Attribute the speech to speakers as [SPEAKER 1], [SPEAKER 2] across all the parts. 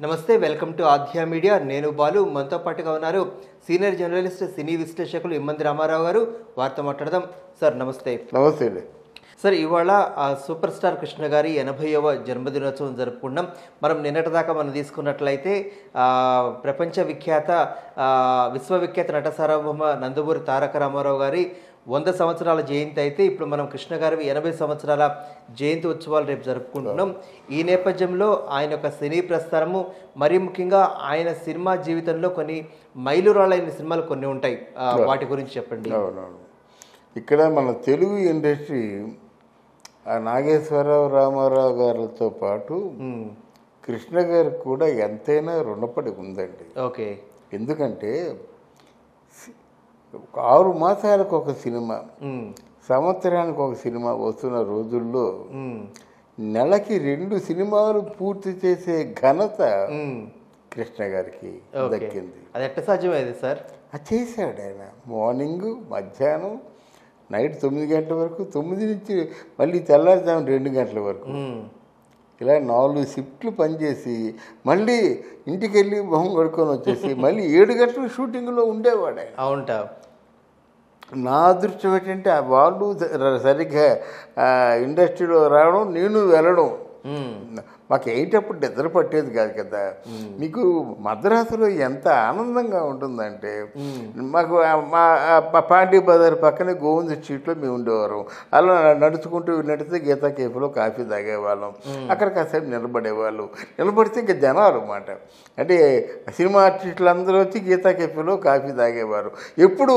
[SPEAKER 1] నమస్తే, welcome to ఆధ్యా media. నేను బాలు. మనతో పాటుగా ఉన్నారు సీనియర్ జర్నలిస్ట్, సినీ విశ్లేషకులు ఇమ్మంది రామారావు గారు. వారితో మాట్లాడదాం. సార్ నమస్తే.
[SPEAKER 2] నమస్తే అండి.
[SPEAKER 1] సార్, ఇవాళ సూపర్ స్టార్ కృష్ణ గారి 80వ జన్మదినోత్సవం జరుపుకున్నాం. మనం నిన్నటిదాకా మనం తీసుకున్నట్లయితే ప్రపంచ విఖ్యాత విశ్వవిఖ్యాత నట సార్వభౌమ నందమూరి తారక రామారావు గారి 100 సంవత్సరాల జయంతి అయితే, ఇప్పుడు మనం కృష్ణ గారి 80 సంవత్సరాల జయంతి ఉత్సవాలు రేపు జరుపుకుంటున్నాం. ఈ నేపథ్యంలో ఆయన యొక్క సినీ ప్రస్థానము, మరీ ముఖ్యంగా ఆయన సినిమా జీవితంలో కొన్ని మైలురాళ్ళైన సినిమాలు కొన్ని ఉంటాయి. వాటి గురించి చెప్పండి.
[SPEAKER 2] అవునవును. ఇక్కడ మన తెలుగు ఇండస్ట్రీ నాగేశ్వరరావు, రామారావు గారితో పాటు కృష్ణ గారికి కూడా ఎంతైనా రుణపడి ఉందండి.
[SPEAKER 1] ఓకే.
[SPEAKER 2] ఎందుకంటే 6 మాసాలకు ఒక సినిమా, సంవత్సరానికి ఒక సినిమా వస్తున్న రోజుల్లో నెలకి 2 సినిమాలు పూర్తి చేసే ఘనత కృష్ణ గారికి దక్కింది.
[SPEAKER 1] అది ఎట్లా సాధ్యమైంది సార్?
[SPEAKER 2] అది చేశాడు ఆయన. మార్నింగ్, మధ్యాహ్నం, నైట్ 9 గంటల వరకు, 9 నుంచి మళ్ళీ తెల్లారుజాము 2 గంటల వరకు, ఇలా 4 షిఫ్ట్లు పనిచేసి మళ్ళీ ఇంటికి వెళ్ళి మొహం కడుక్కొని వచ్చేసి మళ్ళీ 7 గంటలు షూటింగ్లో ఉండేవాడు ఆయన.
[SPEAKER 1] అవుంటా.
[SPEAKER 2] నా అదృష్టం ఏంటంటే వాళ్ళు సరిగ్గా ఇండస్ట్రీలో రావడం, నేను వెళ్ళడం. మాకు ఏంటప్పుడు నిద్ర పట్టేది కాదు కదా. మీకు మద్రాసులో ఎంత ఆనందంగా ఉంటుందంటే, మాకు మా పాండీ బజార్ పక్కనే గోవింద స్ట్రీట్లో మేము ఉండేవారు. అలా నడుచుకుంటూ నడిస్తే గీతా కేఫ్లో కాఫీ తాగేవాళ్ళం. అక్కడ కాసేపు నిలబడేవాళ్ళు. నిలబడితే ఇంకా జనాలు అన్నమాట. అంటే సినిమా ఆర్టిస్టులు అందరూ వచ్చి గీతా కేఫ్లో కాఫీ తాగేవారు. ఎప్పుడు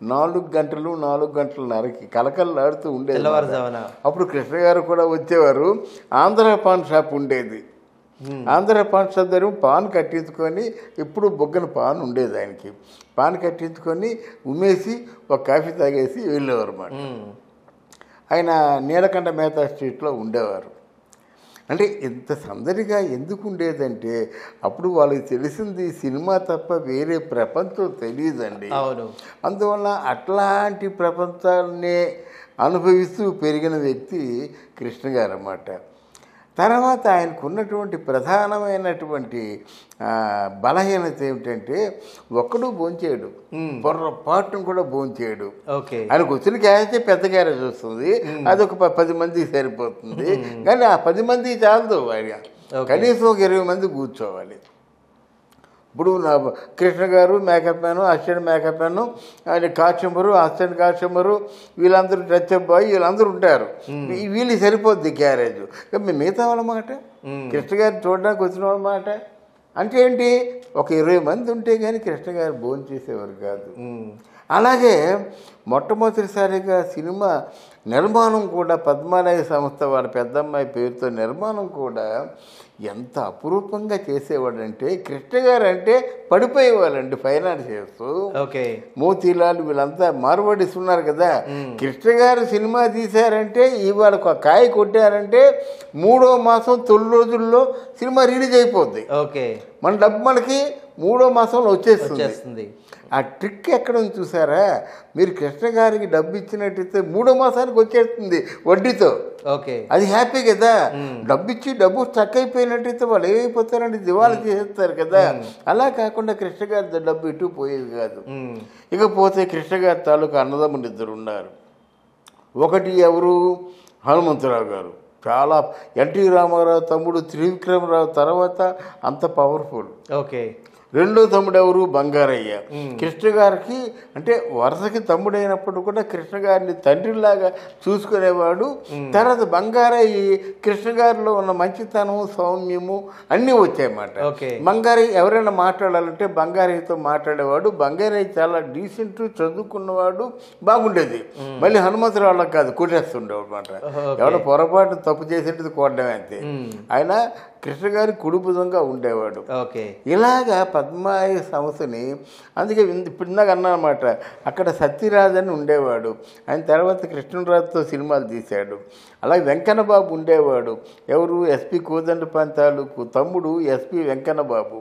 [SPEAKER 2] 4 గంటలు, 4 గంటలన్నరకి కలకల్లాడుతూ ఉండేది. అప్పుడు కృష్ణ గారు కూడా వచ్చేవారు. ఆంధ్ర పాన్ షాప్ ఉండేది. ఆంధ్ర పాన్ షాప్ దగ్గర పాన్ కట్టించుకొని, ఎప్పుడు బొగ్గన పాన్ ఉండేది ఆయనకి. పాన్ కట్టించుకొని ఉమ్మేసి ఒక కాఫీ తాగేసి వెళ్ళేవారు అన్నమాట. ఆయన నీలకంఠ మేతా స్ట్రీట్లో ఉండేవారు. అంటే ఇంత సందడిగా ఎందుకు ఉండేదంటే, అప్పుడు వాళ్ళకి తెలిసింది సినిమా తప్ప వేరే ప్రపంచం తెలియదండి. అందువల్ల అట్లాంటి ప్రపంచాలనే అనుభవిస్తూ పెరిగిన వ్యక్తి కృష్ణ గారు అన్నమాట. తర్వాత ఆయనకున్నటువంటి ప్రధానమైనటువంటి బలహీనత ఏమిటంటే, ఒక్కడు భోంచేయడు, పొర్రపాటును కూడా భోంచేయడు. ఆయనకు వచ్చిన క్యారేజ్ పెద్ద క్యారేజ్ వస్తుంది, అదొక 10 మందికి సరిపోతుంది. కానీ ఆ 10 మందికి చాలదు. ఆయన కనీసం ఒక 20 మంది కూర్చోవాలి. ఇప్పుడు నా Krishna garu makeup man, assistant makeup man, costumer, assistant costumer, వీళ్ళందరూ టచ్అప్ బాయ్, వీళ్ళందరూ ఉంటారు. వీళ్ళు సరిపోద్ది క్యారేజ్. మిగతా వాళ్ళ మాట, కృష్ణ గారు చూడడానికి వచ్చిన వాళ్ళ మాట అంటే ఏంటి, ఒక 20 మంది ఉంటే కానీ కృష్ణ గారు భోజనం చేసేవారు కాదు. అలాగే మొట్టమొదటిసారిగా సినిమా నిర్మాణం కూడా పద్మాలయ సంస్థ వాళ్ళ పెద్దమ్మాయి పేరుతో నిర్మాణం కూడా ఎంత అపురూపంగా చేసేవాడంటే, కృష్ణ గారు అంటే పడిపోయేవాళ్ళండి ఫైనాన్స్ చేస్తూ. మోతీలాల్ వీళ్ళంతా మార్వాడీస్ ఉన్నారు కదా. కృష్ణ గారు సినిమా తీశారంటే, ఇవాళ ఒక కాయ కొట్టారంటే 3వ మాసం 9 రోజుల్లో సినిమా రిలీజ్ అయిపోద్ది. మన డబ్బు మనకి 3వ మాసంలో వచ్చేస్తుంది. ఆ ట్రిక్ ఎక్కడ ఉంది చూసారా? మీరు కృష్ణ గారికి డబ్బు ఇచ్చినట్టయితే 3వ మాసానికి వచ్చేస్తుంది వడ్డీతో. అది హ్యాపీ కదా. డబ్బు ఇచ్చి డబ్బు స్టక్ అయిపోయినట్టయితే వాళ్ళు ఏమైపోతారంటే దివాళా చేసేస్తారు కదా. అలా కాకుండా కృష్ణ గారి డబ్బు ఇటు పోయేది కాదు. ఇకపోతే కృష్ణ గారి తాలూకు అన్నదమ్ములు 2 ఉన్నారు. ఒకటి ఎవరు? హనుమంతరావు గారు. చాలా ఎన్టీ రామారావు తమ్ముడు, త్రివిక్రమరావు తర్వాత అంత పవర్ఫుల్. రెండో తమ్ముడు ఎవరు? బంగారయ్య. కృష్ణ గారికి అంటే వరుసకి తమ్ముడైనప్పుడు కూడా కృష్ణ గారిని తండ్రిలాగా చూసుకునేవాడు. తర్వాత బంగారయ్య కృష్ణ గారిలో ఉన్న మంచితనం, సౌమ్యము అన్నీ వచ్చాయన్నమాట. బంగారయ్య ఎవరైనా మాట్లాడాలంటే బంగారయ్యతో మాట్లాడేవాడు. బంగారయ్య చాలా డీసెంట్, చదువుకున్నవాడు, బాగుండేది. మళ్ళీ హనుమంతరావులకు కాదు, కొట్టేస్తుండేవాడు అనమాట. ఎవడో పొరపాటు తప్పు చేసేది కొట్టడమే అంతే. ఆయన కృష్ణ గారి కుడిభుజంగా ఉండేవాడు. ఇలాగా పద్మాయి సంస్థని, అందుకే ఇప్పుడు ఇందాక అన్నా అనమాట, అక్కడ సత్యరాజ్ అని ఉండేవాడు. ఆయన తర్వాత కృష్ణరాజుతో సినిమాలు తీశాడు. అలాగే వెంకన్నబాబు ఉండేవాడు. ఎవరు? ఎస్పి కోదండపాణి తాలూకు తమ్ముడు ఎస్పి వెంకన్నబాబు.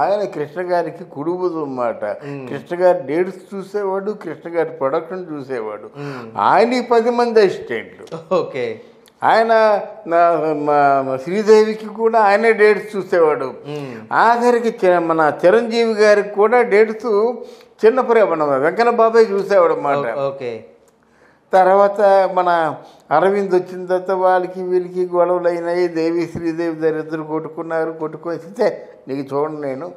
[SPEAKER 2] ఆయన కృష్ణ గారికి కుడిభుజం అన్నమాట. కృష్ణ గారి డేట్స్ చూసేవాడు, కృష్ణ గారి ప్రొడక్షన్ చూసేవాడు. ఆయన 10 మంది అసిస్టెంట్లు. ఆయన శ్రీదేవికి కూడా ఆయనే డేట్స్ చూసేవాడు. ఆఖరికి మన చిరంజీవి గారికి కూడా డేట్స్ మన వెంకన్న బాబాయ్ చూసేవాడు అన్నమాట.
[SPEAKER 1] ఓకే.
[SPEAKER 2] తర్వాత మన అరవింద్ వచ్చిన తర్వాత వాళ్ళకి వీళ్ళకి గొడవలు అయినాయి. దేవి శ్రీదేవి దగ్గర కొట్టుకొస్తే నీకు చూడండి, నేను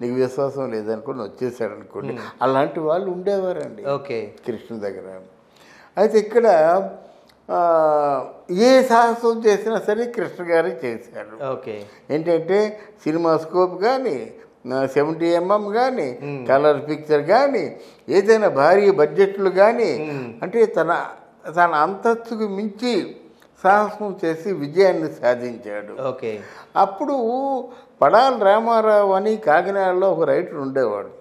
[SPEAKER 2] నీకు విశ్వాసం లేదనుకుని వచ్చేసాడు అనుకోండి. అలాంటి వాళ్ళు ఉండేవారండి
[SPEAKER 1] ఓకే
[SPEAKER 2] కృష్ణ దగ్గర. అయితే ఇక్కడ ఏ సాహసం చేసినా సరే కృష్ణ గారే చేశారు.
[SPEAKER 1] ఓకే.
[SPEAKER 2] ఏంటంటే సినిమా స్కోప్ కానీ 70mm కానీ కలర్ పిక్చర్ కానీ ఏదైనా భారీ బడ్జెట్లు కానీ అంటే తన అంతస్తుకు మించి సాహసం చేసి విజయాన్ని సాధించాడు.
[SPEAKER 1] ఓకే.
[SPEAKER 2] అప్పుడు పడాల రామారావు అని కాకినాడలో ఒక రైటర్ ఉండేవాడు.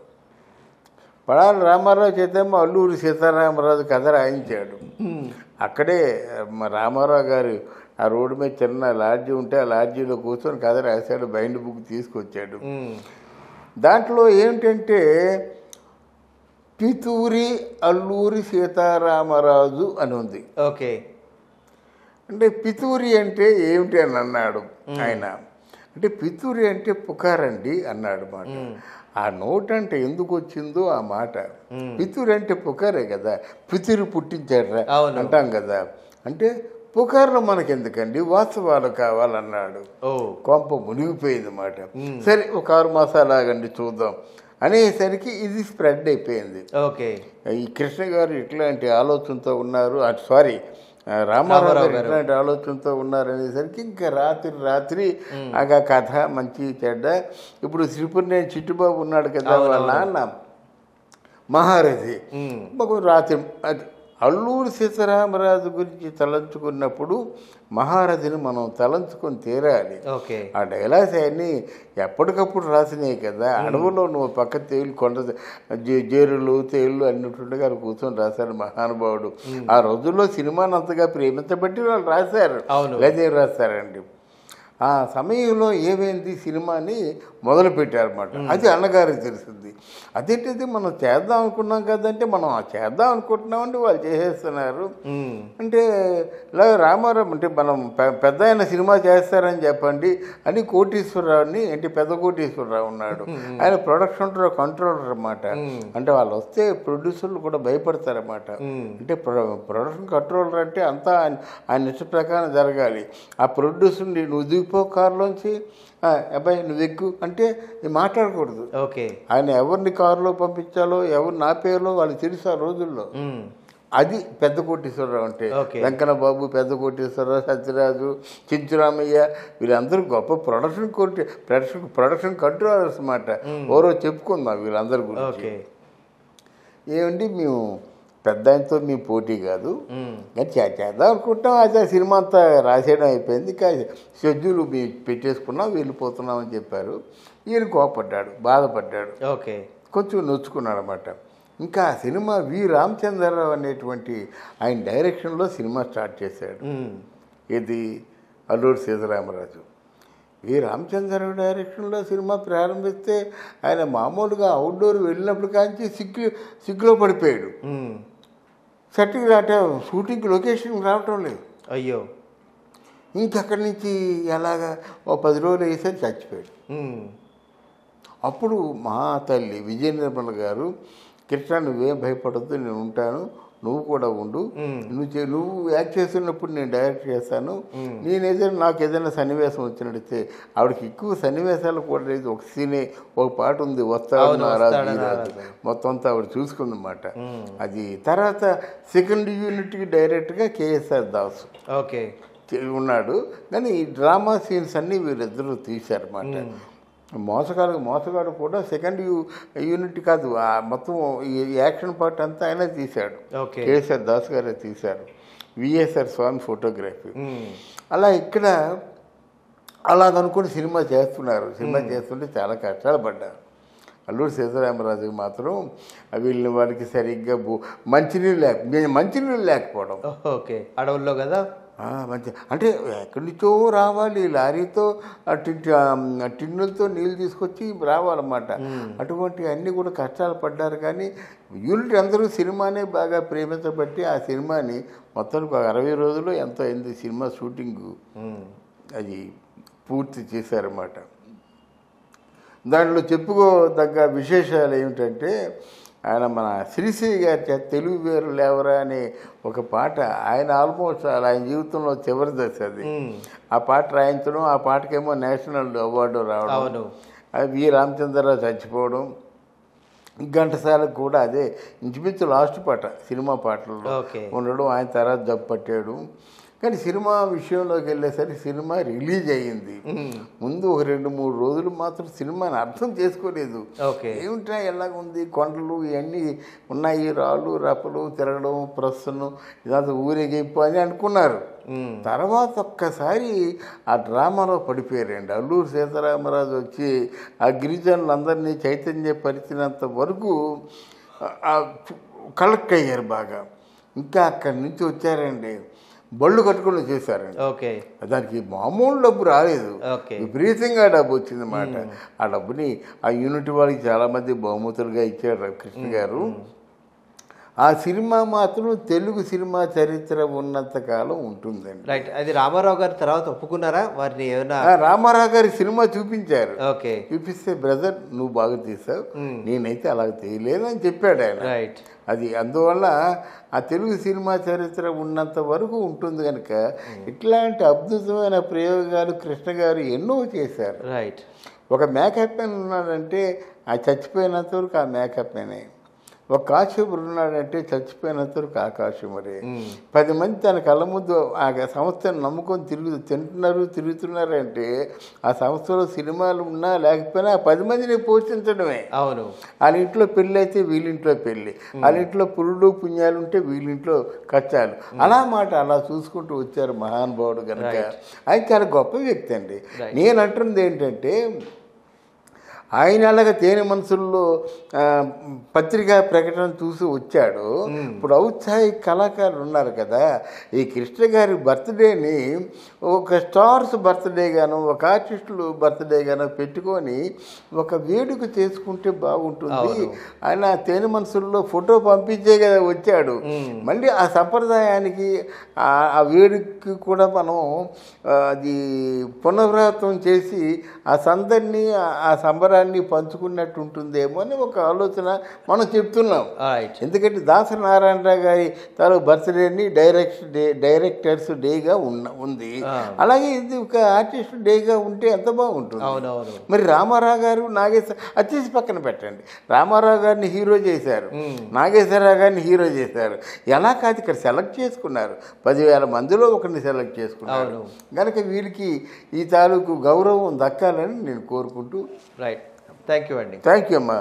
[SPEAKER 2] పడాల రామారావు చేతేమో అల్లూరి సీతారామరాజు కథ రాయించాడు. అక్కడే రామారావు గారు ఆ రోడ్డు మీద చిన్న లాడ్జీ ఉంటే ఆ లాడ్జీలో కూర్చొని కథ రాశాడు. బైండ్ బుక్ తీసుకొచ్చాడు. దాంట్లో ఏమిటంటే పితూరి అల్లూరి సీతారామరాజు అని ఉంది.
[SPEAKER 1] ఓకే.
[SPEAKER 2] అంటే పితూరి అంటే ఏమిటి అని అన్నాడు ఆయన. అంటే పితూరి అంటే పుకారండి అన్నాడు మాట. ఆ నోట్ అంటే ఎందుకు వచ్చిందో ఆ మాట. పితూరి అంటే పుకారే కదా, పితూరి పుట్టించాడు అంటాం కదా. అంటే పుకార్లు మనకెందుకండి, వాస్తవాలు కావాలన్నాడు. కొంప మునిగిపోయింది మాట. సరే ఒక 6 మాసాలు ఆగండి చూద్దాం అనేసరికి ఇది స్ప్రెడ్ అయిపోయింది.
[SPEAKER 1] ఓకే.
[SPEAKER 2] ఈ కృష్ణ గారు ఇట్లాంటి ఆలోచనతో ఉన్నారు, సారీ రామారావు గారు ఇట్లాంటి ఆలోచనతో ఉన్నారు అనేసరికి ఇంకా రాత్రి ఆ కథ మంచి చెడ్డ. ఇప్పుడు శ్రీపురినేని చిట్టుబాబు ఉన్నాడు కదా, వాళ్ళ నాన్న మహారథి. రాత్రి అల్లూరి సీతారామరాజు గురించి తలంచుకున్నప్పుడు మహారథిని మనం తలంచుకొని తీరాలి. ఆ డైలాగ్స్ అన్నీ ఎప్పటికప్పుడు రాసినాయి కదా. అడవులో నువ్వు పక్క తేలు కొండ జేరులు తేళ్ళు అన్నింటిగా కూర్చొని రాశారు మహానుభావుడు. ఆ రోజుల్లో సినిమాని అంతగా ప్రేమించబట్టి వాళ్ళు రాశారు, లేదా రాస్తారండి. ఆ సమయంలో ఏమైంది, సినిమాని మొదలుపెట్టారన్నమాట. అది అన్నగారికి తెలిసింది. అదేంటిది మనం చేద్దాం అనుకున్నాం కదంటే, మనం చేద్దాం అనుకుంటున్నామంటే వాళ్ళు చేసేస్తున్నారు. అంటే ఇలా రామారావు అంటే మనం పెద్ద ఆయన సినిమా చేస్తారని చెప్పండి అని కోటీశ్వరరావుని, అంటే పెద్ద కోటీశ్వరరావు ఉన్నాడు, ఆయన ప్రొడక్షన్ కంట్రోలర్ అన్నమాట. అంటే వాళ్ళు వస్తే ప్రొడ్యూసర్లు కూడా భయపడతారన్నమాట. అంటే ప్రొడక్షన్ కంట్రోలర్ అంటే అంతా ఆయన ఇష్ట ప్రకారం జరగాలి. ఆ ప్రొడ్యూసర్ నువ్వు దిగిపో కారులోంచి, అబ్బాయి నువ్వు ఎక్కు అంటే మాట్లాడకూడదు.
[SPEAKER 1] ఓకే.
[SPEAKER 2] ఆయన ఎవరిని కారులో పంపించాలో ఎవరు నా పేరులో వాళ్ళు తెలుసు ఆ రోజుల్లో. అది పెద్ద కోటేశ్వరరావు అంటే. వెంకన్న బాబు, పెద్ద కోటేశ్వరరావు, సత్యరాజు, చించురామయ్య వీళ్ళందరూ గొప్ప ప్రొడక్షన్ కంట్రోలర్స్ అన్నమాట. ఎవరో చెప్పుకుందాం వీళ్ళందరి గురించి. ఏమండి మేము పెద్ద ఆయనతో మీ పోటీ కాదు, చేద్దాం అనుకుంటాం. అది ఆ సినిమా అంతా రాసేయడం అయిపోయింది, ఇంకా షెడ్యూల్ పెట్టేసుకున్నాం వెళ్ళిపోతున్నాం అని చెప్పారు. ఈయన కోపడ్డాడు, బాధపడ్డాడు, కొంచెం నొచ్చుకున్నాడు అన్నమాట. ఇంకా ఆ సినిమా వి రామచంద్రరావు అనేటువంటి ఆయన డైరెక్షన్లో సినిమా స్టార్ట్ చేశాడు. ఇది అల్లూరి సీతారామరాజు. వి రామచంద్రరావు డైరెక్షన్లో సినిమా ప్రారంభిస్తే ఆయన మామూలుగా అవుట్డోర్ వెళ్ళినప్పుడు కాంచి సిగ్గులో పడిపోయాడు. సెట్కి షూటింగ్ లొకేషన్కి రావటం లేదు.
[SPEAKER 1] అయ్యో.
[SPEAKER 2] ఇంకక్కడి నుంచి ఎలాగా 10 రోజులు వేసేది చచ్చిపోయాడు. అప్పుడు మా తల్లి విజయ నిర్మల గారు, కృష్ణ నువ్వేం భయపడద్దు, నేను ఉంటాను, నువ్వు కూడా ఉండు, నువ్వు యాక్ట్ చేస్తున్నప్పుడు నేను డైరెక్ట్ చేస్తాను, నేనేదైనా నాకు ఏదైనా సన్నివేశం వచ్చినట్టయితే, ఆవిడకి ఎక్కువ సన్నివేశాలు కూడా లేదు, ఒక సీనే ఒక పాట ఉంది వస్తాడు నారాజు, మొత్తం అంతా ఆవిడ చూసుకుందన్నమాట. అది తర్వాత సెకండ్ యూనిట్కి డైరెక్ట్గా కేఎస్ఆర్ దాసు ఉన్నాడు. కానీ ఈ డ్రామా సీన్స్ అన్నీ వీరిద్దరూ తీశారన్నమాట. మోసగాడు కూడా సెకండ్ యూనిట్ కాదు, మొత్తం ఈ యాక్షన్ పార్ట్ అంతా ఆయన తీశాడు. కేఎస్ఆర్ దాస్ గారే తీశారు. విఎస్ఆర్ స్వామి ఫోటోగ్రఫీ. అలా ఇక్కడ అలాగనుకుని సినిమా చేస్తున్నారు. సినిమా చేస్తుంటే చాలా కష్టాలు పడ్డారు. అల్లూరి సీతారామరాజుకి మాత్రం వీళ్ళని వాడికి సరిగ్గా మంచినీళ్ళు లేకపోవడం.
[SPEAKER 1] అడవుల్లో కదా.
[SPEAKER 2] మంచి అంటే ఎక్కడి నుంచో రావాలి లారీతో టిన్నులతో నీళ్ళు తీసుకొచ్చి రావాలన్నమాట. అటువంటి అన్నీ కూడా కష్టాలు పడ్డారు. కానీ యూనిట్ అందరూ సినిమానే బాగా ప్రేమించబట్టి ఆ సినిమాని మొత్తానికి 60 రోజుల్లో ఎంతో అయింది సినిమా షూటింగు. అది పూర్తి చేశారన్నమాట. దాంట్లో చెప్పుకోదగ్గ విశేషాలు ఏమిటంటే ఆయన మన శ్రీశ్రీ గారి తెలుగు వేరు లేవరా అనే ఒక పాట ఆయన ఆల్మోస్ట్ ఆయన జీవితంలో చివరి దశ అది. ఆ పాట రాయించడం, ఆ పాటకేమో నేషనల్ అవార్డు రావడం, అది వి రామచంద్రరావు చచ్చిపోవడం, ఘంటసాలకు కూడా అదే ఇంచుమించు లాస్ట్ పాట సినిమా పాటల్లో ఉండడం. ఆయన తర్వాత జబ్బు పట్టాడు. కానీ సినిమా విషయంలోకి వెళ్ళేసరికి సినిమా రిలీజ్ అయ్యింది. ముందు ఒక 2-3 రోజులు మాత్రం సినిమాని అర్థం చేసుకోలేదు. ఏమిటా ఎలాగ ఉంది, కొండలు ఇవన్నీ ఉన్నాయి, రాళ్ళు రప్పలు తిరగడం, ప్రస్తుతం ఇదంతా ఊరేగింపు అని అనుకున్నారు. తర్వాత ఒక్కసారి ఆ డ్రామాలో పడిపోయారండి. అల్లూరు సీతారామరాజు వచ్చి ఆ గిరిజనులందరినీ చైతన్యపరిచినంత వరకు కలెక్ట్ అయ్యారు బాగా. ఇంకా అక్కడి నుంచి వచ్చారండి, బళ్ళు కట్టుకుని చేశారండి. దానికి మామూలు డబ్బు రాలేదు, విపరీతంగా డబ్బు వచ్చిందన్నమాట. ఆ డబ్బుని ఆ యూనిట్ వాళ్ళకి చాలామంది బహుమతులుగా ఇచ్చారు కృష్ణ గారు. ఆ సినిమా మాత్రం తెలుగు సినిమా చరిత్ర ఉన్నంతకాలం ఉంటుందండి.
[SPEAKER 1] రైట్. అది రామారావు గారి తర్వాత ఒప్పుకున్నారా వారిని? ఏమైనా
[SPEAKER 2] రామారావు గారి సినిమా చూపించారు. చూపిస్తే బ్రదర్ నువ్వు బాగా తీసావు, నేనైతే అలాగ తీయలేదు అని చెప్పాడు ఆయన.
[SPEAKER 1] రైట్.
[SPEAKER 2] అది అందువల్ల ఆ తెలుగు సినిమా చరిత్ర ఉన్నంత వరకు ఉంటుంది కనుక ఇట్లాంటి అద్భుతమైన ప్రయోగాలు కృష్ణ గారు ఎన్నో చేశారు.
[SPEAKER 1] రైట్.
[SPEAKER 2] ఒక మేకప్ మ్యాన్ ఉన్నాడంటే ఆ చచ్చిపోయినంత వరకు ఆ మేకప్ మ్యానే. ఒక కాశ్యపుడు ఉన్నాడంటే చచ్చిపోయినంత వరకు ఆ కాశ్యమరే. 10 మంది తన కళ్ళ ముందు ఆ సంస్థను నమ్ముకొని తిరుగుతున్నారు అంటే ఆ సంస్థలో సినిమాలు ఉన్నా లేకపోయినా ఆ 10 మందిని పోషించడమే.
[SPEAKER 1] అవును.
[SPEAKER 2] వాళ్ళ ఇంట్లో పెళ్ళి అయితే వీళ్ళింట్లో పెళ్ళి, వాళ్ళ ఇంట్లో పురుడు పుణ్యాలు ఉంటే వీళ్ళింట్లో కష్టాలు, అలా చూసుకుంటూ వచ్చారు మహానుభావుడు కనుక. ఆయన చాలా గొప్ప వ్యక్తి అండి. నేను అంటున్నది ఏంటంటే ఆయన అలాగా తేనె మనసుల్లో పత్రికా ప్రకటన చూసి వచ్చాడు. ఇప్పుడు ఔత్సాహిక కళాకారులు ఉన్నారు కదా, ఈ కృష్ణ గారి బర్త్డేని ఒక స్టార్స్ బర్త్డే గాను ఒక ఆర్టిస్టులు బర్త్డే గాను పెట్టుకొని ఒక వేడుక చేసుకుంటే బాగుంటుంది. ఆయన తేనె మనసుల్లో ఫోటో పంపించే కదా వచ్చాడు. మళ్ళీ ఆ సంప్రదాయానికి ఆ వేడుకకి కూడా మనం అది పునరావృతం చేసి ఆ సందడిని ఆ సంబరాన్ని పంచుకున్నట్టు ఉంటుందేమో అని ఒక ఆలోచన మనం చెప్తున్నాం. ఎందుకంటే దాసనారాయణరావు గారి తాలూ బర్త్డేని డైరెక్టర్స్ డేగా ఉంది. అలాగే ఇది ఒక ఆర్టిస్ట్ డేగా ఉంటే ఎంత బాగుంటుంది. మరి రామారావు గారు అది తీసి పక్కన పెట్టండి. రామారావు గారిని హీరో చేశారు, నాగేశ్వరరావు గారిని హీరో చేశారు. ఎలా కాదు ఇక్కడ సెలెక్ట్ చేసుకున్నారు, 10,000 మందిలో ఒకరిని సెలెక్ట్ చేసుకున్నారు కనుక వీరికి ఈ తాలూకు గౌరవం దక్కాలని నేను కోరుకుంటూ.
[SPEAKER 1] రైట్. థ్యాంక్ యూ అండి.
[SPEAKER 2] థ్యాంక్ యూ అమ్మా.